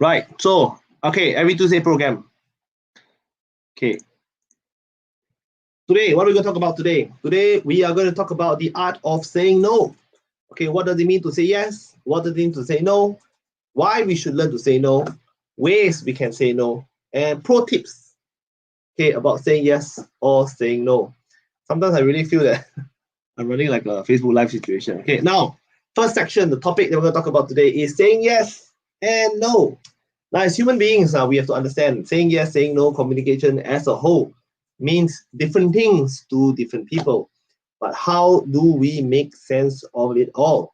Right. So, okay, every Tuesday program. Okay. Today, what are we going to talk about today? Today, we are going to talk about the art of saying no. Okay, what does it mean to say yes? What does it mean to say no? Why we should learn to say no? Ways we can say no, and pro tips, okay, about saying yes or saying no. Sometimes I really feel that I'm running like a Facebook Live situation. Okay, now, first section, the topic that we're going to talk about today is saying yes and no. Now, as human beings, we have to understand saying yes, saying no, communication as a whole means different things to different people. But how do we make sense of it all?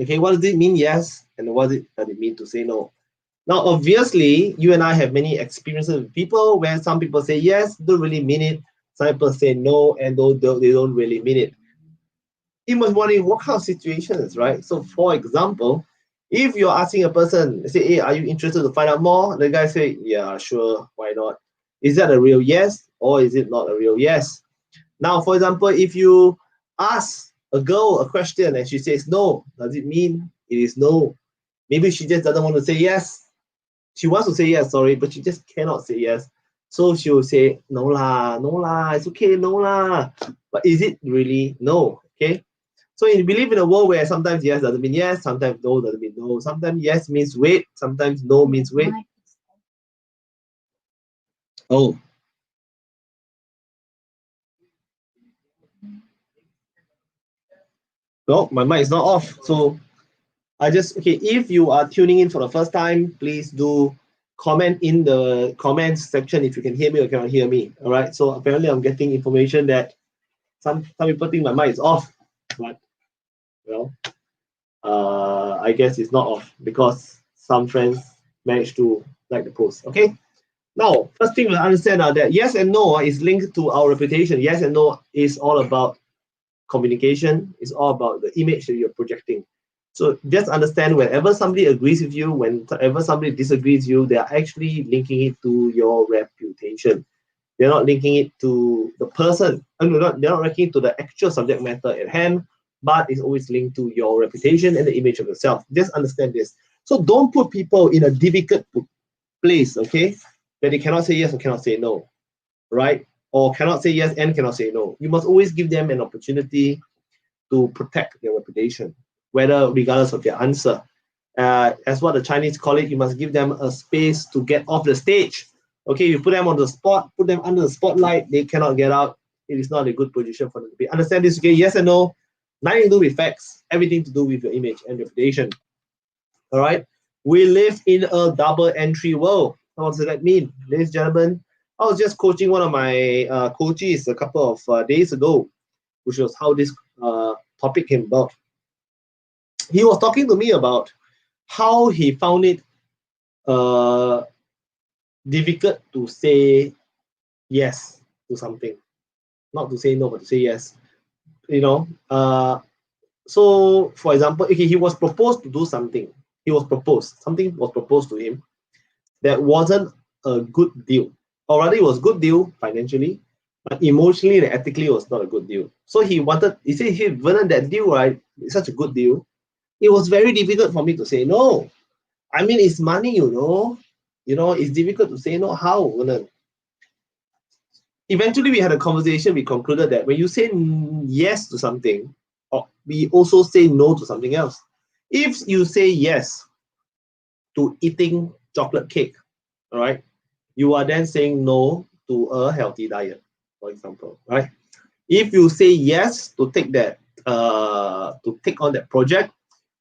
Okay, what does it mean yes, and what does it mean to say no? Now, obviously, you and I have many experiences with people where some people say yes, don't really mean it. Some people say no, and they don't really mean it. You must wonder what kind of situations, right? So, for example, if you're asking a person, say, hey, are you interested to find out more? The guy say, yeah, sure, why not? Is that a real yes, or is it not a real yes? Now, for example, if you ask a girl a question and she says no, does it mean it is no? Maybe she just doesn't want to say yes. She wants to say yes, sorry, but she just cannot say yes. So she will say, no lah, it's okay, no lah. But is it really no? Okay. So we live in a world where sometimes yes doesn't mean yes, sometimes no doesn't mean no. Sometimes yes means wait, sometimes no means wait. Oh. No, my mic is not off. So okay, if you are tuning in for the first time, please do comment in the comments section if you can hear me or cannot hear me. All right. So apparently I'm getting information that some people think my mic is off, but well, I guess it's not off because some friends managed to like the post. Okay. Now, first thing we understand that yes and no is linked to our reputation. Yes and no is all about communication. It's all about the image that you're projecting. So just understand whenever somebody agrees with you, whenever somebody disagrees with you, they are actually linking it to your reputation. They're not linking it to the person. They're not linking it to the actual subject matter at hand, but it's always linked to your reputation and the image of yourself. Just understand this. So don't put people in a difficult place, okay? That they cannot say yes or cannot say no, right? Or cannot say yes and cannot say no. You must always give them an opportunity to protect their reputation, whether regardless of their answer. As what the Chinese call it, you must give them a space to get off the stage. Okay, you put them on the spot, put them under the spotlight, they cannot get out. It is not a good position for them to be. Understand this, okay? Yes and no, nothing to do with facts, everything to do with your image and reputation. All right, we live in a double entry world. What does that mean? Ladies and gentlemen, I was just coaching one of my coaches a couple of days ago, which was how this topic came about. He was talking to me about how he found it difficult to say yes to something, not to say no, but to say yes. You know, so for example, okay, he was proposed to do something. Something was proposed to him that wasn't a good deal, or rather, it was a good deal financially, but emotionally and ethically, it was not a good deal. So he said, he wanted that deal, right? It's such a good deal. It was very difficult for me to say no. I mean, it's money, it's difficult to say no. How? Eventually, we had a conversation. We concluded that when you say yes to something, we also say no to something else. If you say yes to eating chocolate cake, all right, you are then saying no to a healthy diet, for example, right? If you say yes to take on that project,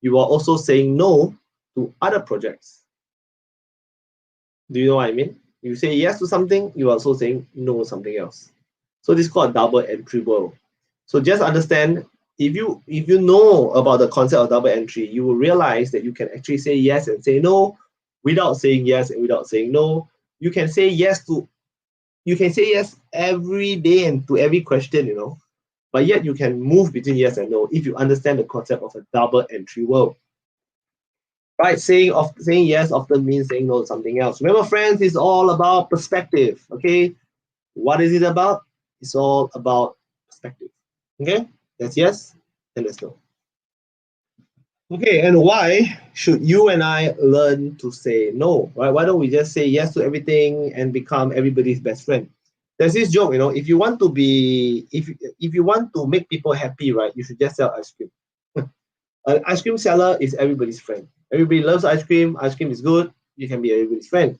you are also saying no to other projects. Do you know what I mean? You say yes to something, you are also saying no to something else. So this is called a double entry world. So just understand, if you know about the concept of double entry, you will realize that you can actually say yes and say no without saying yes and without saying no. You can say yes every day and to every question, but yet you can move between yes and no if you understand the concept of a double entry world. Right, saying yes often means saying no to something else. Remember, friends, it's all about perspective. Okay, what is it about? It's all about perspective. Okay, that's yes and that's no. Okay, and why should you and I learn to say no? Right? Why don't we just say yes to everything and become everybody's best friend? There's this joke, if you want to be, if you want to make people happy, right, you should just sell ice cream. An ice cream seller is everybody's friend. Everybody loves ice cream. Ice cream is good. You can be everybody's friend.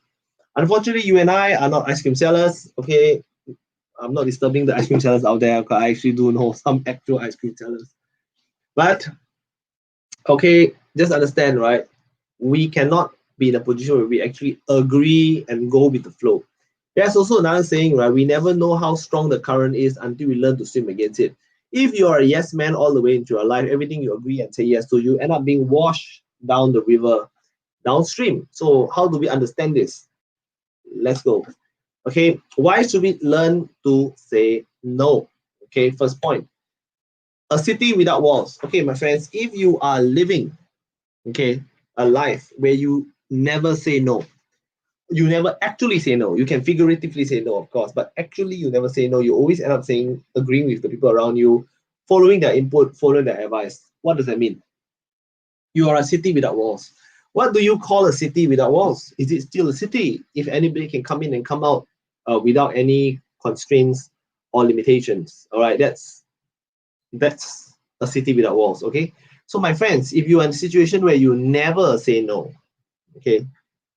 Unfortunately, you and I are not ice cream sellers. Okay, I'm not disturbing the ice cream sellers out there, because I actually do know some actual ice cream sellers. But okay, just understand, right? We cannot be in a position where we actually agree and go with the flow. There's also another saying, right? We never know how strong the current is until we learn to swim against it. If you are a yes man all the way into your life, everything you agree and say yes to, you end up being washed down the river downstream. So, how do we understand this? Let's go. Okay, why should we learn to say no? Okay, first point, a city without walls. Okay, my friends, if you are living, okay, a life where you never say no, you never actually say no. You can figuratively say no, of course, but actually you never say no. You always end up saying, agreeing with the people around you, following their input, following their advice. What does that mean? You are a city without walls. What do you call a city without walls? Is it still a city if anybody can come in and come out without any constraints or limitations? All right, that's a city without walls. Okay, so my friends, if you are in a situation where you never say no, okay,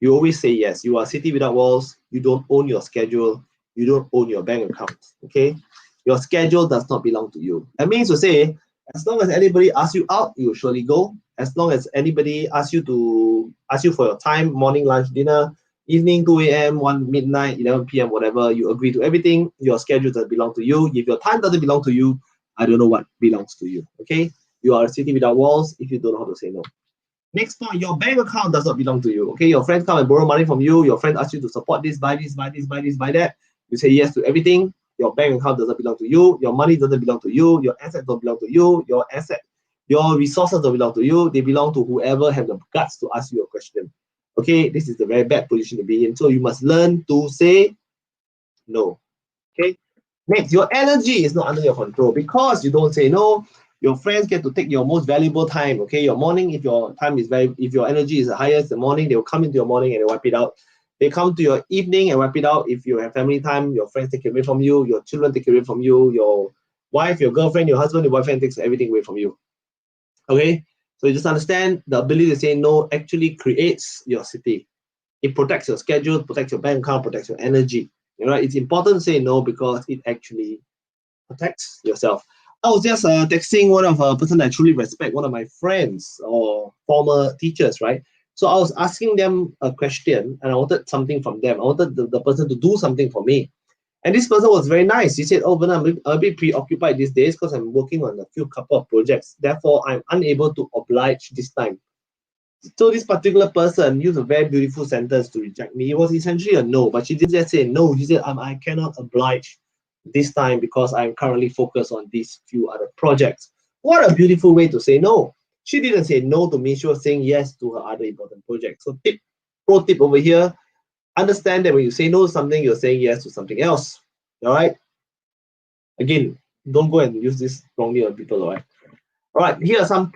you always say yes. You are a city without walls. You don't own your schedule. You don't own your bank account. Okay, your schedule does not belong to you. That means to say, as long as anybody asks you out, you will surely go. As long as anybody asks you for your time, morning, lunch, dinner, evening, 2 a.m., 1 midnight, 11 p.m., whatever, you agree to everything. Your schedule doesn't belong to you. If your time doesn't belong to you, I don't know what belongs to you. Okay, you are a city without walls if you don't know how to say no. Next point, your bank account does not belong to you. Okay, your friends come and borrow money from you. Your friend asks you to support this, buy this, buy this, buy this, buy that. You say yes to everything. Your bank account doesn't belong to you. Your money doesn't belong to you. Your assets don't belong to you. Your resources don't belong to you. They belong to whoever have the guts to ask you a question. Okay, this is a very bad position to be in. So you must learn to say no. Okay. Next, your energy is not under your control because you don't say no. Your friends get to take your most valuable time. Okay, your morning, if your energy is the highest in the morning, they will come into your morning and they wipe it out. They come to your evening and wipe it out. If you have family time, your friends take it away from you, your children take it away from you, your wife, your girlfriend, your husband, your boyfriend takes everything away from you. Okay, so you just understand the ability to say no actually creates your city. It protects your schedule, protects your bank account, protects your energy. All right, it's important to say no because it actually protects yourself. I was just texting one of a person that I truly respect, one of my friends or former teachers, right? So I was asking them a question and I wanted something from them. I wanted the person to do something for me. And this person was very nice. He said, "Oh, but I'm a bit preoccupied these days because I'm working on a few couple of projects. Therefore, I'm unable to oblige this time." So this particular person used a very beautiful sentence to reject me. It was essentially a no, but she didn't just say no. She said, I cannot oblige this time because I'm currently focused on these few other projects. What a beautiful way to say no. She didn't say no to me. She was saying yes to her other important projects. So pro tip over here, understand that when you say no to something, you're saying yes to something else. All right? Again, don't go and use this wrongly on people, all right? All right, here are some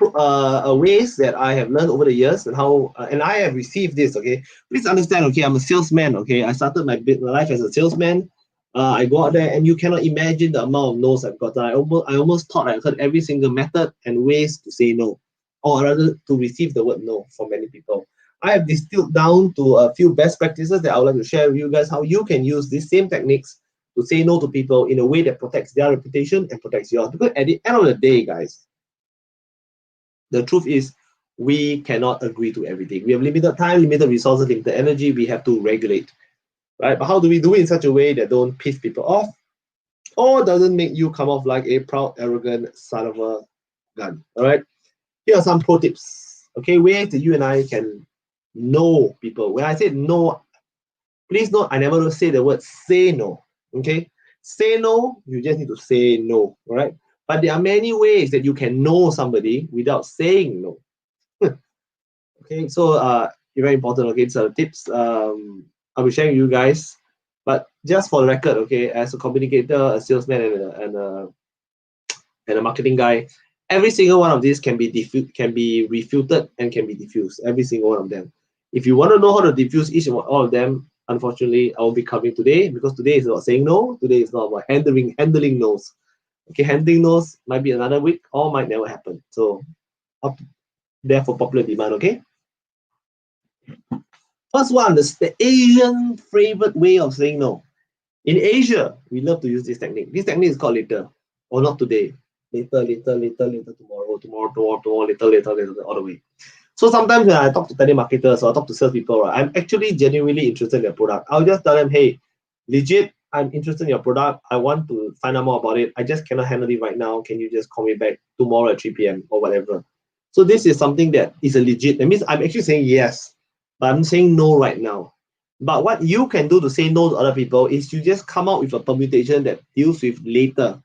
ways that I have learned over the years and how, and I have received this. Okay, please understand. Okay, I'm a salesman. Okay, I started my life as a salesman. I go out there, and you cannot imagine the amount of no's I've gotten. I almost thought I heard every single method and ways to say no, or rather to receive the word no from many people. I have distilled down to a few best practices that I would like to share with you guys how you can use these same techniques to say no to people in a way that protects their reputation and protects yours. Because at the end of the day, guys, the truth is we cannot agree to everything. We have limited time, limited resources, limited energy. We have to regulate, right? But how do we do it in such a way that don't piss people off or doesn't make you come off like a proud, arrogant son of a gun? All right. Here are some pro tips. Okay, ways that you and I can know people. When I say no, please note I never say the word say no. Okay, say no. You just need to say no. All right. But there are many ways that you can know somebody without saying no. Okay, so very important. Okay, so tips I'll be sharing with you guys, but just for the record, okay, as a communicator, a salesman, and a marketing guy, Every single one of these can be refuted and can be diffused. Every single one of them. If you want to know how to diffuse each and all of them, unfortunately, I will be covering today, because today is about saying no. Today is not about handling no's. Okay, handling no's might be another week or might never happen. So up there for popular demand. Okay. First one, the Asian favorite way of saying no. In Asia, we love to use this technique. This technique is called later, or not today. Later, tomorrow, later, all the way. So sometimes when I talk to telemarketers or I talk to salespeople, right, I'm actually genuinely interested in their product. I'll just tell them, hey, legit, I'm interested in your product. I want to find out more about it. I just cannot handle it right now. Can you just call me back tomorrow at 3 p.m. or whatever? So this is something that is a legit. That means I'm actually saying yes, but I'm saying no right now. But what you can do to say no to other people is you just come out with a permutation that deals with later.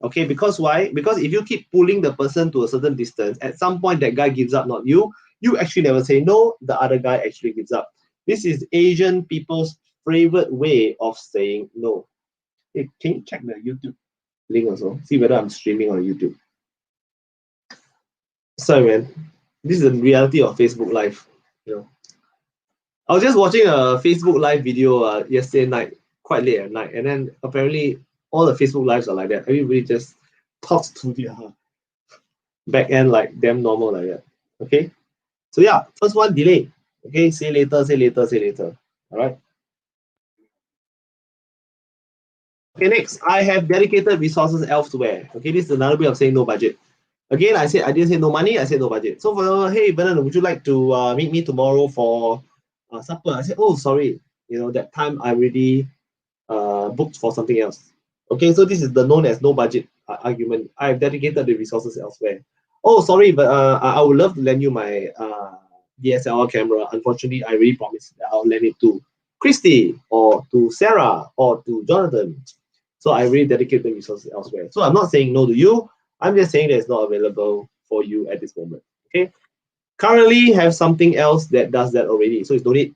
Okay, because why? Because if you keep pulling the person to a certain distance, at some point that guy gives up, not you. You actually never say no, the other guy actually gives up. This is Asian people's favorite way of saying no. Hey, can you check the YouTube link also? See whether I'm streaming on YouTube. Sorry, man. This is the reality of Facebook Live. You know, I was just watching a Facebook Live video yesterday night, quite late at night, and then apparently all the Facebook Lives are like that. Everybody just talks to their back end like damn normal like that. Okay. So yeah, first one, delay. Okay, say later, say later, say later. All right. Okay, next, I have dedicated resources elsewhere. Okay, this is another way of saying no budget. Again, I didn't say no money, I said no budget. So for hey Bernard, would you like to meet me tomorrow for supper? I said, oh sorry, that time I already booked for something else. Okay, so this is the known as no budget argument. I have dedicated the resources elsewhere. Oh sorry, but I would love to lend you my DSLR camera. Unfortunately, I really promised that I'll lend it to Christy or to Sarah or to Jonathan. So I really dedicate the resources elsewhere. So I'm not saying no to you. I'm just saying that it's not available for you at this moment. Okay. Currently have something else that does that already. So it's no need.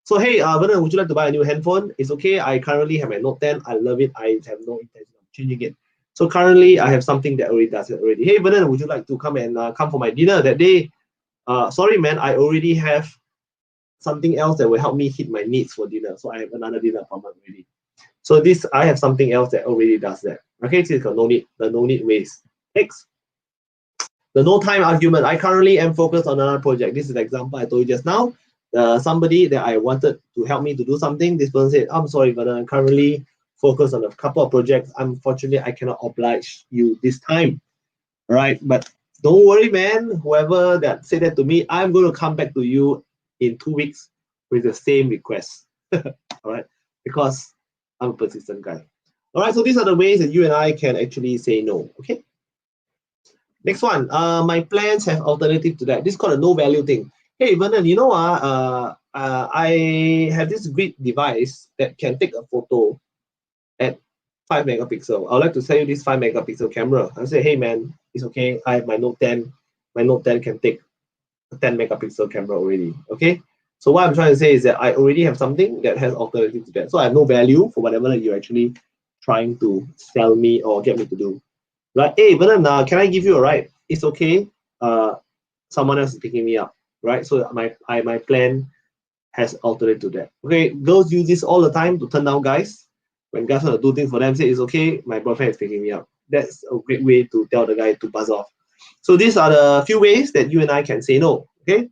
So hey, Vernon, would you like to buy a new handphone? It's okay. I currently have my Note 10. I love it. I have no intention of changing it. So currently I have something that already does it already. Hey, Vernon, would you like to come and come for my dinner that day? Sorry, man. I already have something else that will help me hit my needs for dinner. So I have another dinner appointment already. So this, I have something else that already does that. Okay, so it's got no need, the no need ways. Next, the no time argument. I currently am focused on another project. This is the example I told you just now. Somebody that I wanted to help me to do something, this person said, I'm sorry, but I'm currently focused on a couple of projects. Unfortunately, I cannot oblige you this time. All right, but don't worry, man. Whoever that said that to me, I'm going to come back to you in 2 weeks with the same request. All right, because I'm a persistent guy. All right, so these are the ways that you and I can actually say no. Okay. Next one. My plans have alternative to that. This is called a no value thing. Hey, Vernon, I have this great device that can take a photo at 5 megapixel. I would like to sell you this 5 megapixel camera. I say, hey man, it's okay. I have my Note 10. My Note 10 can take a 10 megapixel camera already. Okay. So what I'm trying to say is that I already have something that has alternative to that. So I have no value for whatever that you're actually trying to sell me or get me to do. Right? Hey, Vernon, can I give you a ride? It's okay. Someone else is picking me up. Right? So my plan has alternative to that. Okay, girls use this all the time to turn down guys. When guys want to do things for them, say it's okay, my boyfriend is picking me up. That's a great way to tell the guy to buzz off. So these are the few ways that you and I can say no. Okay.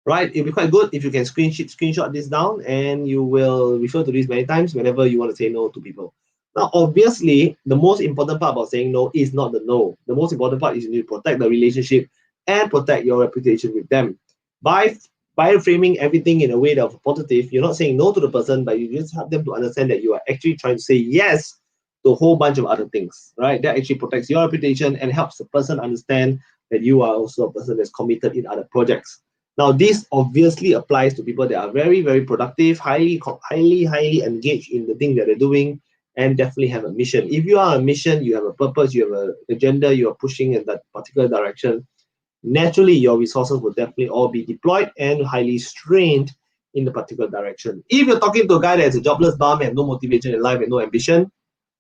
Right, it'll be quite good if you can screenshot this down and you will refer to this many times whenever you want to say no to people. Now, obviously, the most important part about saying no is not the no. The most important part is you need to protect the relationship and protect your reputation with them. By framing everything in a way that's positive, you're not saying no to the person, but you just help them to understand that you are actually trying to say yes to a whole bunch of other things, right? That actually protects your reputation and helps the person understand that you are also a person that's committed in other projects. Now, this obviously applies to people that are very, very productive, highly engaged in the thing that they're doing, and definitely have a mission. If you are a mission, you have a purpose, you have an agenda, you are pushing in that particular direction, naturally your resources will definitely all be deployed and highly strained in the particular direction. If you're talking to a guy that's a jobless bum and no motivation in life and no ambition,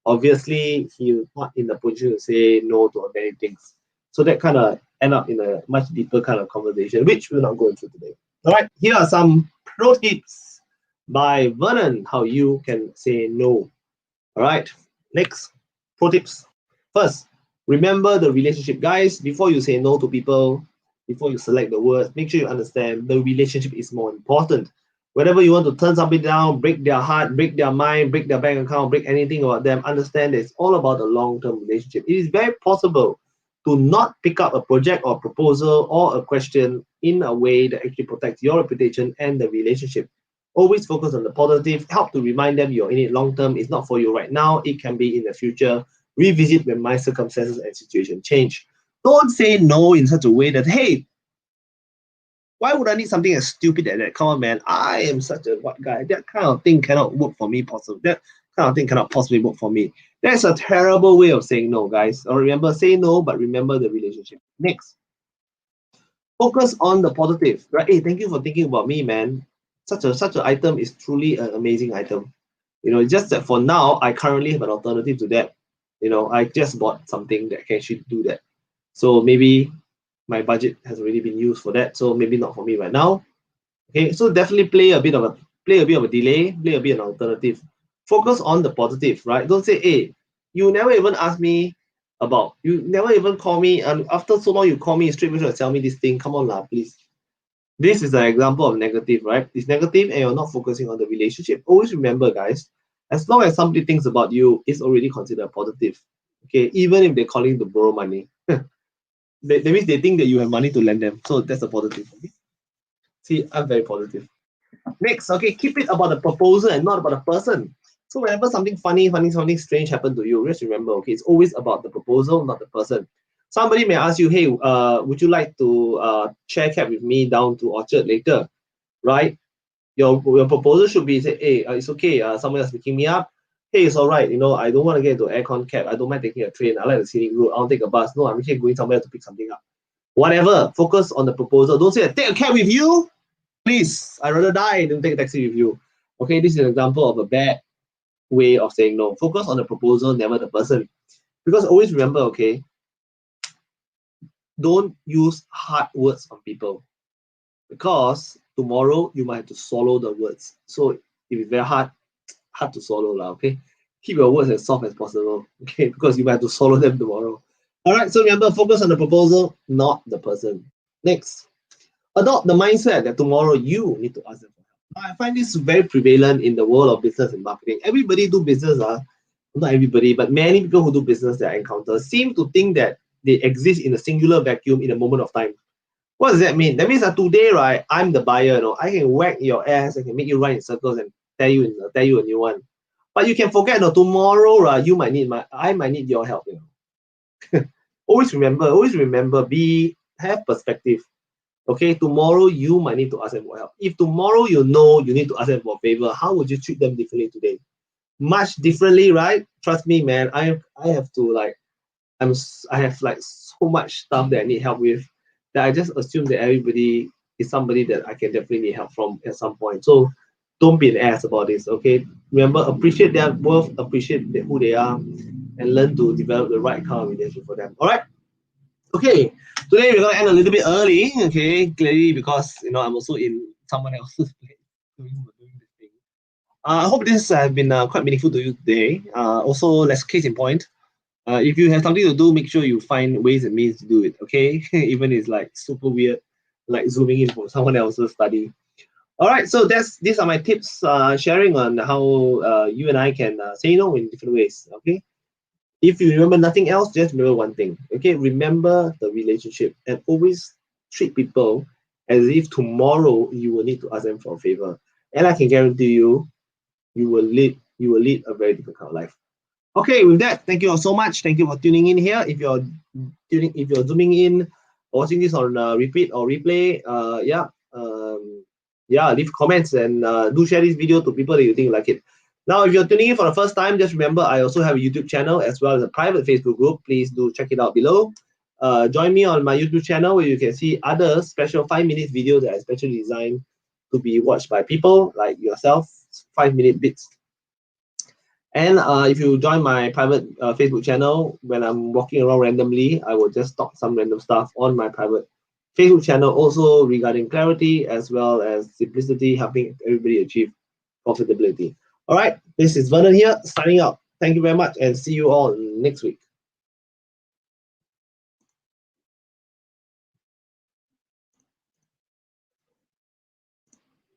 obviously he's not in the position to say no to many things. So that kind of end up in a much deeper kind of conversation, which we're not going through today. All right, here are some pro tips by Vernon, how you can say no. All right, next pro tips. First, remember the relationship, guys. Before you say no to people, before you select the words, make sure you understand the relationship is more important. Whenever you want to turn somebody down, break their heart, break their mind, break their bank account, break anything about them, understand it's all about the long-term relationship. It is very possible to not pick up a project or proposal or a question in a way that actually protects your reputation and the relationship. Always focus on the positive, help to remind them you're in it long term. It's not for you right now, it can be in the future. Revisit when my circumstances and situation change. Don't say no in such a way that, hey, why would I need something as stupid as that? Come on, man. I am such a what guy. That kind of thing cannot work for me, possibly. That kind of thing cannot possibly work for me. That's a terrible way of saying no, guys. Or remember, say no, but remember the relationship. Next, focus on the positive. Right? Hey, thank you for thinking about me, man. Such an item is truly an amazing item. You know, it's just that for now, I currently have an alternative to that. You know, I just bought something that can actually do that. So maybe my budget has already been used for that. So maybe not for me right now. Okay, so definitely play a bit of a delay, play a bit of an alternative. Focus on the positive, right? Don't say, hey, you never even ask me about, you never even call me, and after so long you call me straight away to tell me this thing. Come on, lah, please. This is an example of negative, right? It's negative and you're not focusing on the relationship. Always remember, guys, as long as somebody thinks about you, it's already considered positive. Okay, even if they're calling to borrow money. that means they think that you have money to lend them. So that's a positive. Okay? See, I'm very positive. Next, okay, keep it about the proposal and not about the person. So whenever something funny, something strange happened to you, just remember, okay, it's always about the proposal, not the person. Somebody may ask you, hey, would you like to share cab with me down to Orchard later, right? Your proposal should be, say, hey, it's okay, someone else picking me up. Hey, it's all right, you know, I don't want to get into aircon cab. I don't mind taking a train. I like the scenic route. I'll take a bus. No, I'm actually going somewhere to pick something up. Whatever, focus on the proposal. Don't say, take a cab with you. Please, I'd rather die than take a taxi with you. Okay, this is an example of a bad way of saying no. Focus on the proposal, never the person. Because always remember, okay, don't use hard words on people. Because tomorrow you might have to swallow the words. So if it's very hard to swallow, okay? Keep your words as soft as possible, okay? Because you might have to swallow them tomorrow. All right, so remember, focus on the proposal, not the person. Next, adopt the mindset that tomorrow you need to ask them for help. I find this very prevalent in the world of business and marketing. Everybody do business, not everybody, but many people who do business that I encounter seem to think that they exist in a singular vacuum in a moment of time. What does that mean? That means that today, right, I'm the buyer, you know, I can whack your ass, I can make you run in circles and tell you a new one. But you can forget, no, tomorrow, right, I might need your help, you know. always remember, have perspective. Okay, tomorrow you might need to ask them for help. If tomorrow you know you need to ask them for a favor, how would you treat them differently today? Much differently, right? Trust me, man. I have to I have like so much stuff that I need help with that I just assume that everybody is somebody that I can definitely need help from at some point. So don't be an ass about this. Okay, remember, appreciate their worth, appreciate who they are, and learn to develop the right kind of relationship for them. All right. Okay, today we're gonna end a little bit early. Okay, clearly because you know I'm also in someone else's place doing this thing. I hope this has been quite meaningful to you today. Also, let's case in point. If you have something to do, make sure you find ways and means to do it. Okay, even if it's like super weird, like zooming in from someone else's study. All right, so these are my tips sharing on how you and I can say no in different ways. Okay. If you remember nothing else, just remember one thing. Okay, remember the relationship and always treat people as if tomorrow you will need to ask them for a favor. And I can guarantee you, you will lead a very different kind of life. Okay, with that, thank you all so much. Thank you for tuning in here. If you're zooming in, watching this on repeat or replay, leave comments and do share this video to people that you think like it. Now, if you're tuning in for the first time, just remember I also have a YouTube channel as well as a private Facebook group. Please do check it out below. Join me on my YouTube channel where you can see other special 5-minute videos that I specially designed to be watched by people like yourself, 5-minute bits. And if you join my private Facebook channel, when I'm walking around randomly, I will just talk some random stuff on my private Facebook channel, also regarding clarity as well as simplicity, helping everybody achieve profitability. All right, this is Vernon here, signing out. Thank you very much, and see you all next week.